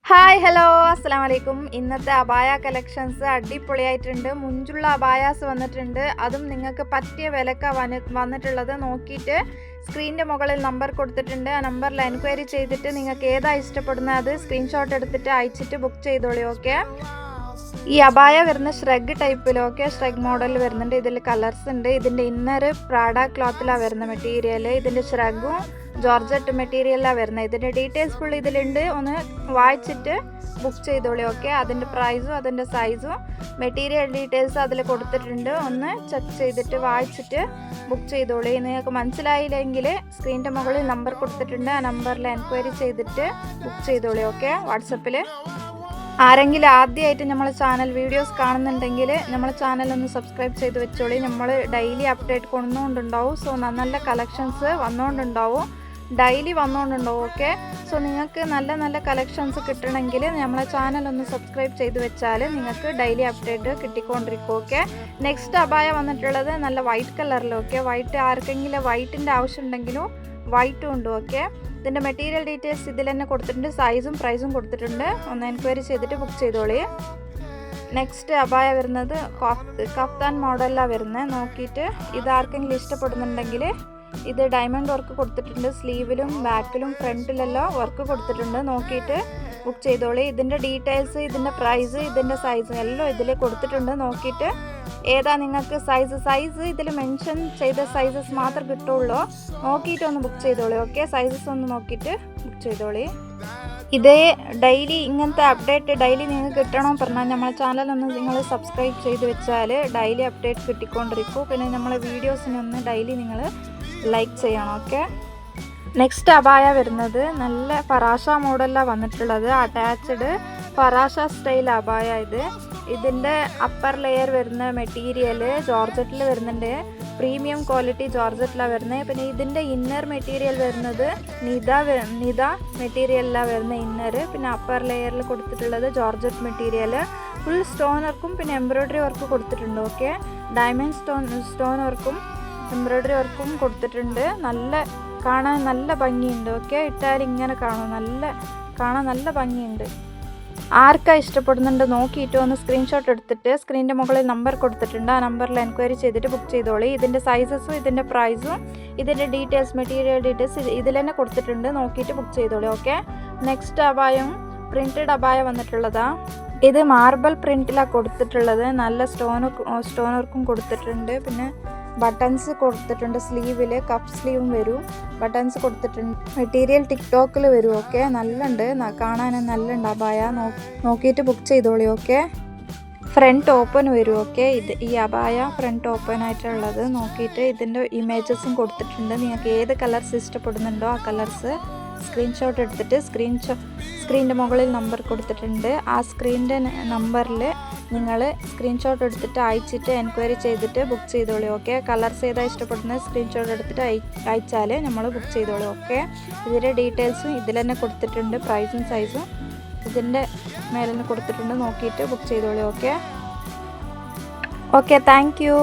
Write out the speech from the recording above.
Hi hello അസ്സലാമു അലൈക്കും. ഇന്നത്തെ അബായ കളക്ഷൻസ് അടിപൊളിയായിട്ടുണ്ട്. മുഞ്ചുള്ള അബായാസ് വന്നിട്ടുണ്ട്. അതും നിങ്ങൾക്ക് പറ്റിയ വിലക്ക വന്നിട്ടുള്ളത്. നോക്കിയിട്ട് സ്ക്രീനിൻ്റെ മുകളിൽ നമ്പർ കൊടുത്തിട്ടുണ്ട്. ആ നമ്പറിൽ എൻക്വയറി ചെയ്തിട്ട് നിങ്ങൾക്ക് ഏതാ ഇഷ്ടപ്പെടുന്നത് അത് സ്ക്രീൻഷോട്ട് എടുത്തിട്ട് അയച്ചിട്ട് ബുക്ക് ചെയ്തോളി. ഓക്കെ, ഈ അബായ വരുന്ന ഷ്രഗ് ടൈപ്പിലൊക്കെ ഷ്രഗ് മോഡൽ വരുന്നുണ്ട്. ഇതിൽ കളേഴ്സ് ഉണ്ട്. ഇതിൻ്റെ ഇന്നർ പ്രാഡ ക്ലോത്തിലാണ് വരുന്ന മെറ്റീരിയൽ. ഇതിൻ്റെ ഷ്രഗും ജോർജറ്റ് മെറ്റീരിയലാണ് വരുന്നത്. ഇതിൻ്റെ ഡീറ്റെയിൽസ് ഫുൾ ഇതിലുണ്ട്. ഒന്ന് വായിച്ചിട്ട് ബുക്ക് ചെയ്തോളി. ഓക്കെ, അതിൻ്റെ പ്രൈസും അതിൻ്റെ സൈസും മെറ്റീരിയൽ ഡീറ്റെയിൽസും അതിൽ കൊടുത്തിട്ടുണ്ട്. ഒന്ന് ചെക്ക് ചെയ്തിട്ട് വായിച്ചിട്ട് ബുക്ക് ചെയ്തോളി. നിങ്ങൾക്ക് മനസ്സിലായില്ലെങ്കിൽ സ്ക്രീനിൻ്റെ മുകളിൽ നമ്പർ കൊടുത്തിട്ടുണ്ട്. ആ നമ്പറിൽ എൻക്വയറി ചെയ്തിട്ട് ബുക്ക് ചെയ്തോളി. ഓക്കെ, വാട്സപ്പിൽ. ആരെങ്കിലും ആദ്യമായിട്ട് നമ്മളെ ചാനൽ വീഡിയോസ് കാണുന്നുണ്ടെങ്കിൽ നമ്മളെ ചാനൽ ഒന്ന് സബ്സ്ക്രൈബ് ചെയ്ത് വെച്ചോളി. നമ്മൾ ഡെയിലി അപ്ഡേറ്റ് കൊണ്ടുണ്ടാവും. സോ നല്ല കളക്ഷൻസ് വന്നുകൊണ്ടുണ്ടാവും, ഡെയിലി വന്നുകൊണ്ടുണ്ടാവും. ഓക്കെ, സോ നിങ്ങൾക്ക് നല്ല നല്ല കളക്ഷൻസ് കിട്ടണമെങ്കിൽ നമ്മളെ ചാനൽ ഒന്ന് സബ്സ്ക്രൈബ് ചെയ്ത് വെച്ചാൽ നിങ്ങൾക്ക് ഡെയിലി അപ്ഡേറ്റ് കിട്ടിക്കൊണ്ടിരിക്കും. ഓക്കെ, നെക്സ്റ്റ് അബായ വന്നിട്ടുള്ളത് നല്ല വൈറ്റ് കളറിൽ. ഓക്കെ, വൈറ്റ് ആർക്കെങ്കിലും വൈറ്റിൻ്റെ ആവശ്യം ഉണ്ടെങ്കിലും വൈറ്റും ഉണ്ട്. ഓക്കെ, ഇതിൻ്റെ മെറ്റീരിയൽ ഡീറ്റെയിൽസ് ഇതിൽ തന്നെ കൊടുത്തിട്ടുണ്ട്. സൈസും പ്രൈസും കൊടുത്തിട്ടുണ്ട്. ഒന്ന് എൻക്വയറി ചെയ്തിട്ട് ബുക്ക് ചെയ്തോളി. നെക്സ്റ്റ് അബായ വരുന്നത് കഫ്താൻ മോഡലിലാണ് വരുന്നത്. നോക്കിയിട്ട് ഇത് ആർക്കെങ്കിലും ഇഷ്ടപ്പെടുന്നുണ്ടെങ്കിൽ ഇത് ഡയമണ്ട് വർക്ക് കൊടുത്തിട്ടുണ്ട്. സ്ലീവിലും ബാക്കിലും ഫ്രണ്ടിലെല്ലാം വർക്ക് കൊടുത്തിട്ടുണ്ട്. നോക്കിയിട്ട് ബുക്ക് ചെയ്തോളി. ഇതിൻ്റെ ഡീറ്റെയിൽസ്, ഇതിൻ്റെ പ്രൈസ്, ഇതിൻ്റെ സൈസ് എല്ലാം ഇതിൽ കൊടുത്തിട്ടുണ്ട്. നോക്കിയിട്ട് ഏതാ നിങ്ങൾക്ക് സൈസ് ഇതിൽ മെൻഷൻ ചെയ്ത സൈസസ് മാത്രം കിട്ടുള്ളൂ. നോക്കിയിട്ട് ഒന്ന് ബുക്ക് ചെയ്തോളി. ഓക്കെ, സൈസസ് ഒന്ന് നോക്കിയിട്ട് ബുക്ക് ചെയ്തോളി. ഇതേ ഡെയിലി ഇങ്ങനത്തെ അപ്ഡേറ്റ് ഡെയിലി നിങ്ങൾക്ക് കിട്ടണം പറഞ്ഞാൽ നമ്മളെ ചാനലൊന്ന് നിങ്ങൾ സബ്സ്ക്രൈബ് ചെയ്ത് വെച്ചാൽ ഡെയിലി അപ്ഡേറ്റ് കിട്ടിക്കൊണ്ടിരിക്കും. പിന്നെ നമ്മളെ വീഡിയോസിനൊന്ന് ഡെയിലി നിങ്ങൾ ലൈക്ക് ചെയ്യണം. ഓക്കെ, നെക്സ്റ്റ് അബായ വരുന്നത് നല്ല ഫറാഷ മോഡലിലാണ് വന്നിട്ടുള്ളത്. അറ്റാച്ച്ഡ് ഫറാഷ സ്റ്റൈൽ അബായ. ഇതിൻ്റെ അപ്പർ ലെയർ വരുന്ന മെറ്റീരിയൽ ജോർജറ്റിൽ വരുന്നുണ്ട്. പ്രീമിയം ക്വാളിറ്റി ജോർജറ്റിലാണ് വരുന്നത്. പിന്നെ ഇതിൻ്റെ ഇന്നർ മെറ്റീരിയൽ വരുന്നത് നിത മെറ്റീരിയലിലാണ് വരുന്ന ഇന്നർ. പിന്നെ അപ്പർ ലെയറിൽ കൊടുത്തിട്ടുള്ളത് ജോർജറ്റ് മെറ്റീരിയൽ. ഫുൾ സ്റ്റോൺ വർക്കും പിന്നെ എംബ്രോയ്ഡറി വർക്ക് കൊടുത്തിട്ടുണ്ട്. ഓക്കെ, ഡയമണ്ട് സ്റ്റോൺ വർക്കും എംബ്രോയ്ഡറി വർക്കും കൊടുത്തിട്ടുണ്ട്. കാണാൻ നല്ല ഭംഗിയുണ്ട്. ഓക്കെ, ഇട്ടാൽ ഇങ്ങനെ കാണാൻ നല്ല ഭംഗിയുണ്ട്. ആർക്കാ ഇഷ്ടപ്പെടുന്നുണ്ട് നോക്കിയിട്ട് ഒന്ന് സ്ക്രീൻഷോട്ട് എടുത്തിട്ട് സ്ക്രീനിൻ്റെ മുകളിൽ നമ്പർ കൊടുത്തിട്ടുണ്ട്. ആ നമ്പറിൽ എൻക്വയറി ചെയ്തിട്ട് ബുക്ക് ചെയ്തോളി. ഇതിൻ്റെ സൈസസും ഇതിൻ്റെ പ്രൈസും ഇതിൻ്റെ ഡീറ്റെയിൽസ് മെറ്റീരിയൽ ഡീറ്റെയിൽസ് ഇതിൽ തന്നെ കൊടുത്തിട്ടുണ്ട്. നോക്കിയിട്ട് ബുക്ക് ചെയ്തോളി. ഓക്കെ, നെക്സ്റ്റ് അബായം പ്രിൻറ്റഡ് അബായ വന്നിട്ടുള്ളതാണ്. ഇത് മാർബിൾ പ്രിൻറ്റിലാണ് കൊടുത്തിട്ടുള്ളത്. നല്ല സ്റ്റോൺ വർക്കും കൊടുത്തിട്ടുണ്ട്. പിന്നെ ബട്ടൺസ് കൊടുത്തിട്ടുണ്ട്. സ്ലീവിൽ കപ്പ് സ്ലീവും വരും. ബട്ടൺസ് കൊടുത്തിട്ടുണ്ട്. മെറ്റീരിയൽ ടിക്ടോക്കിൽ വരും. ഓക്കെ, നല്ലുണ്ട്, കാണാൻ നല്ലുണ്ട് അബായ. നോക്കിയിട്ട് ബുക്ക് ചെയ്തോളി. ഓക്കെ, ഫ്രണ്ട് ഓപ്പൺ വരും. ഓക്കെ, ഈ അബായ ഫ്രണ്ട് ഓപ്പൺ ആയിട്ടുള്ളത്. നോക്കിയിട്ട് ഇതിൻ്റെ ഇമേജസും കൊടുത്തിട്ടുണ്ട്. നിങ്ങൾക്ക് ഏത് കളർസ് ഇഷ്ടപ്പെടുന്നുണ്ടോ ആ കളർസ് സ്ക്രീൻഷോട്ട് എടുത്തിട്ട് സ്ക്രീനിൻ്റെ മുകളിൽ നമ്പർ കൊടുത്തിട്ടുണ്ട്. ആ സ്ക്രീനിൻ്റെ നമ്പറിൽ നിങ്ങൾ സ്ക്രീൻഷോട്ട് എടുത്തിട്ട് അയച്ചിട്ട് എൻക്വയറി ചെയ്തിട്ട് ബുക്ക് ചെയ്തോളി. ഓക്കെ, കളർസ് ഏതാ ഇഷ്ടപ്പെടുന്നത് സ്ക്രീൻഷോട്ട് എടുത്തിട്ട് അയച്ചാൽ നമ്മൾ ബുക്ക് ചെയ്തോളി. ഓക്കെ, ഇതിൻ്റെ ഡീറ്റെയിൽസും ഇതിൽ തന്നെ കൊടുത്തിട്ടുണ്ട്. പ്രൈസും സൈസും ഇതിൻ്റെ മേലെ തന്നെ കൊടുത്തിട്ടുണ്ട്. നോക്കിയിട്ട് ബുക്ക് ചെയ്തോളി. Okay, thank U.